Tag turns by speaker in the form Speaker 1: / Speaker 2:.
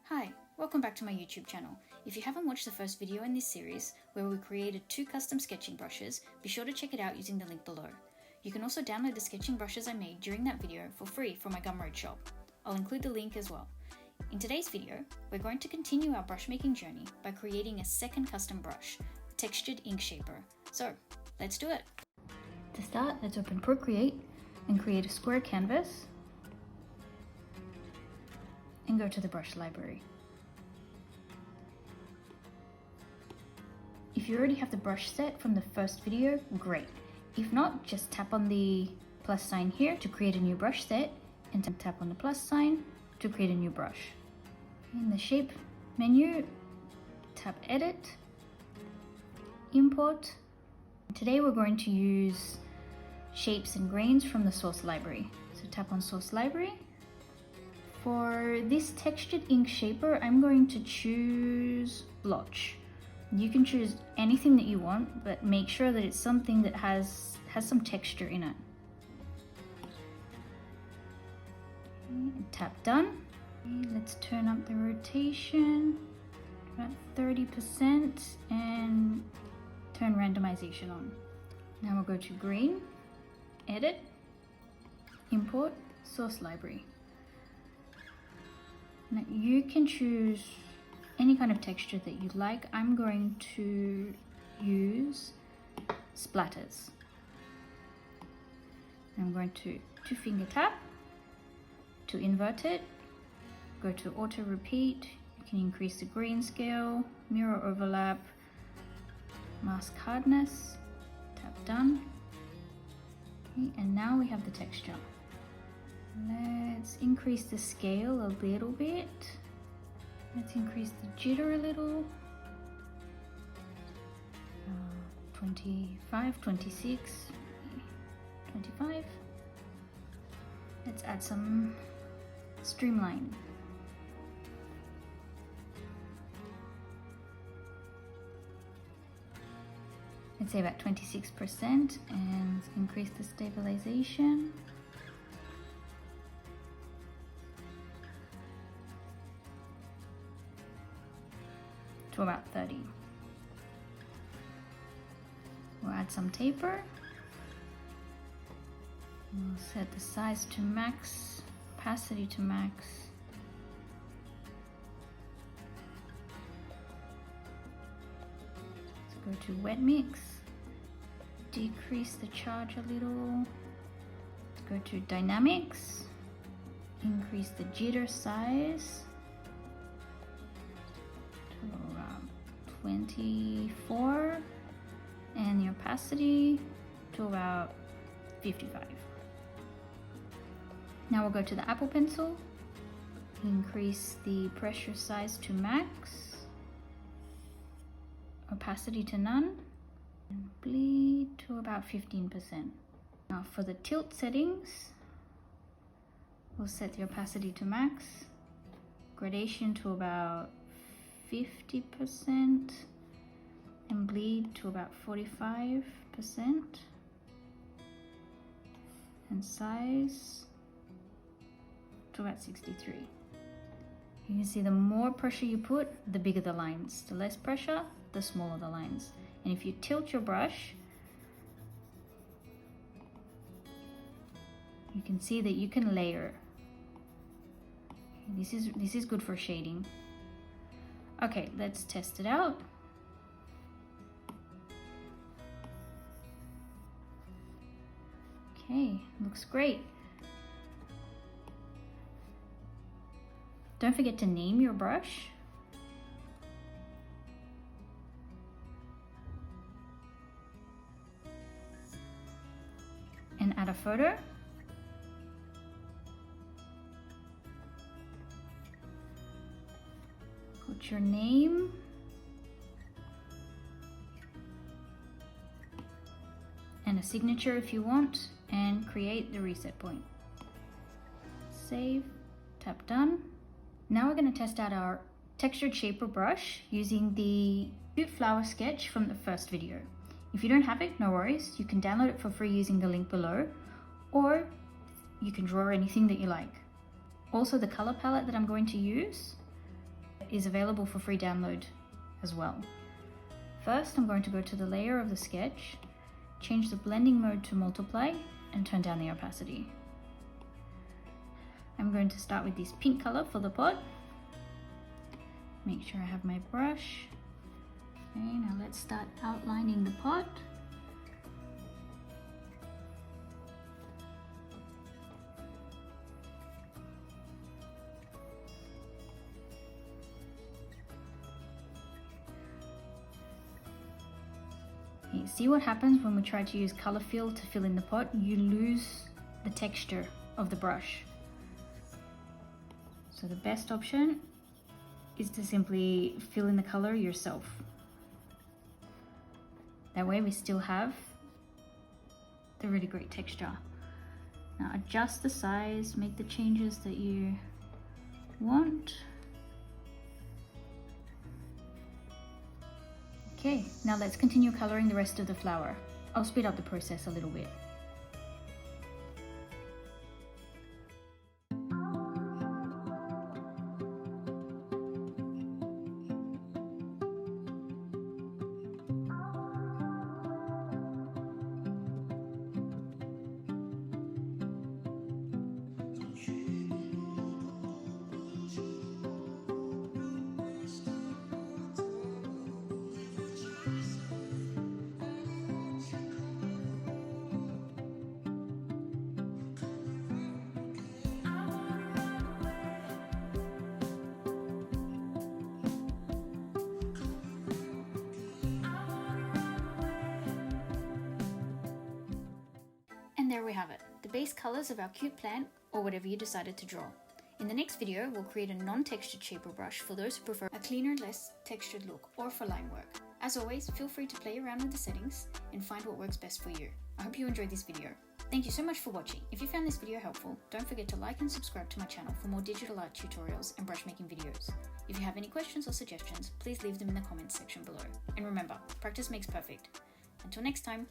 Speaker 1: Hi, welcome back to my YouTube channel. If you haven't watched the first video in this series, where we created 2 custom sketching brushes, be sure to check it out using the link below. You can also download the sketching brushes I made during that video for free from my Gumroad shop. I'll include the link as well. In today's video, we're going to continue our brush making journey by creating a second custom brush, a textured ink shaper. So, let's do it! To start, let's open Procreate and create a square canvas and go to the brush library. If you already have the brush set from the first video, great. If not, just tap on the plus sign here to create a new brush set and tap on the plus sign to create a new brush. In the shape menu, tap edit, import. Today we're going to use shapes and grains from the source library. So tap on source library. For this textured ink shaper, I'm going to choose blotch. You can choose anything that you want, but make sure that it's something that has some texture in it. Tap done. Let's turn up the rotation to about 30% and turn randomization on. Now we'll go to grain, edit, import, source library. Now you can choose any kind of texture that you like. I'm going to use splatters. I'm going to 2-finger tap to invert it. Go to auto repeat. You can increase the grain scale, mirror overlap, mask hardness. Tap done. Okay, and now we have the texture. Let's increase the scale a little bit. Let's increase the jitter a little. 25, 26, 25. Let's add some streamline. Let's say about 26% and increase the stabilization. To about 30. We'll add some taper. We'll set the size to max, opacity to max. Let's go to wet mix. Decrease the charge a little. Let's go to dynamics. Increase the jitter size. 24 and the opacity to about 55. Now we'll go to the Apple Pencil, increase the pressure size to max, opacity to none, and bleed to about 15%. Now for the tilt settings, we'll set the opacity to max, gradation to about 50% and bleed to about 45% and size to about 63. You can see the more pressure you put, the bigger the lines. The less pressure, the smaller the lines. And if you tilt your brush, you can see that you can layer. This is good for shading. Okay, let's test it out. Okay, looks great. Don't forget to name your brush. And add a photo. Put your name. And a signature if you want, and create the reset point. Save, tap done. Now we're going to test out our textured shaper brush using the cute flower sketch from the first video. If you don't have it, no worries. You can download it for free using the link below, or you can draw anything that you like. Also, the color palette that I'm going to use is available for free download as well. First, I'm going to go to the layer of the sketch, change the blending mode to multiply, and turn down the opacity. I'm going to start with this pink color for the pot. Make sure I have my brush. Okay, now let's start outlining the pot. Okay, see what happens when we try to use color fill to fill in the pot? You lose the texture of the brush. So the best option is to simply fill in the color yourself. That way we still have the really great texture. Now adjust the size, make the changes that you want. Okay, now let's continue coloring the rest of the flower. I'll speed up the process a little bit. And there we have it, the base colors of our cute plant or whatever you decided to draw. In the next video, we'll create a non-textured shaper brush for those who prefer a cleaner, less textured look or for line work. As always, feel free to play around with the settings and find what works best for you. I hope you enjoyed this video. Thank you so much for watching. If you found this video helpful, don't forget to like and subscribe to my channel for more digital art tutorials and brushmaking videos. If you have any questions or suggestions, please leave them in the comments section below. And remember, practice makes perfect. Until next time.